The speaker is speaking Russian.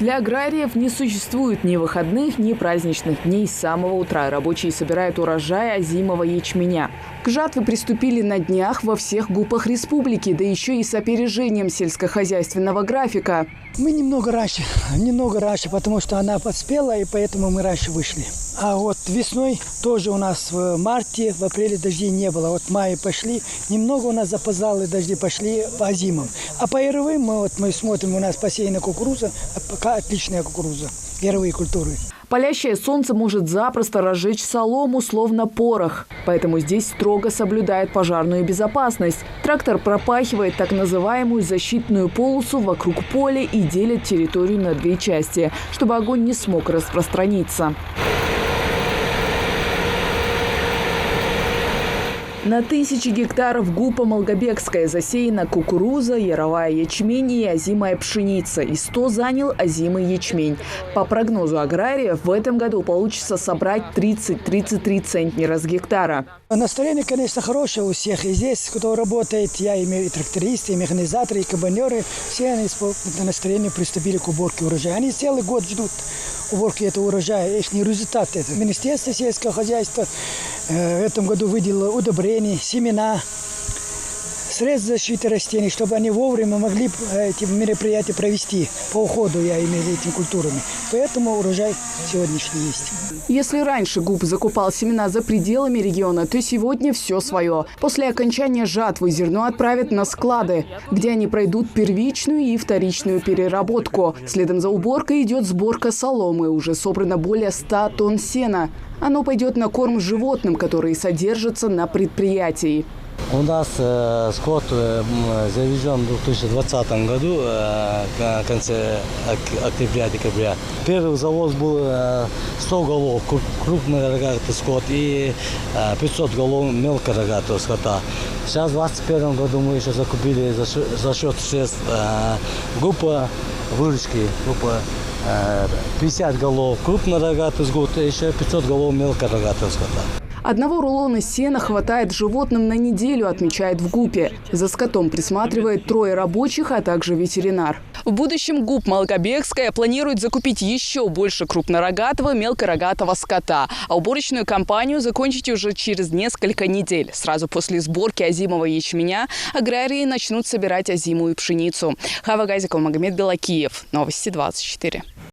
Для аграриев не существует ни выходных, ни праздничных дней. С самого утра рабочие собирают урожай озимого ячменя. К жатве приступили на днях во всех ГУПах республики, да еще и с опережением сельскохозяйственного графика. Мы немного раньше, потому что она подспела, и поэтому мы раньше вышли. А вот весной тоже у нас в марте, в апреле дождей не было. Вот в мае пошли, немного у нас запоздалые дожди пошли по озимам. А по яровым мы смотрим, у нас посеяна кукуруза, пока отличная кукуруза, яровые культуры. Палящее солнце может запросто разжечь солому, словно порох. Поэтому здесь строго соблюдают пожарную безопасность. Трактор пропахивает так называемую защитную полосу вокруг поля и делит территорию на две части, чтобы огонь не смог распространиться. На 1000 гектаров ГУПа Малгобекская засеяна кукуруза, яровая ячмень и озимая пшеница. И 100 занял озимый ячмень. По прогнозу аграриев, в этом году получится собрать 30-33 центнера с гектара. Настроение, конечно, хорошее у всех. И здесь, кто работает, я имею и трактористы, и механизаторы, и кабанеры. Все они по настроению приступили к уборке урожая. Они целый год ждут уборки этого урожая, их результат. Министерство сельского хозяйства в этом году выделило удобрения, семена, средства защиты растений, чтобы они вовремя могли эти мероприятия провести по уходу, я имею в виду, этими культурами. Поэтому урожай сегодняшний есть. Если раньше ГУП закупал семена за пределами региона, то сегодня все свое. После окончания жатвы зерно отправят на склады, где они пройдут первичную и вторичную переработку. Следом за уборкой идет сборка соломы. Уже собрано более 100 тонн сена. Оно пойдет на корм животным, которые содержатся на предприятии. У нас скот завезен в 2020 году, в конце октября-декабря. Первый завоз был 100 голов крупнорогатый скот и 500 голов мелкорогатого скота. Сейчас в 2021 году мы еще закупили за счет средств ГУПа выручки, ГУПа 50 голов крупнорогатый скот и еще 500 голов мелкорогатого скота. Одного рулона сена хватает животным на неделю, отмечает в ГУПе. За скотом присматривает 3 рабочих, а также ветеринар. В будущем ГУП Малгобекская планирует закупить еще больше крупнорогатого, мелкорогатого скота. А уборочную кампанию закончить уже через несколько недель. Сразу после сборки озимого ячменя аграрии начнут собирать озимую пшеницу. Хава Газикова, Магомед Белакиев. Новости 24.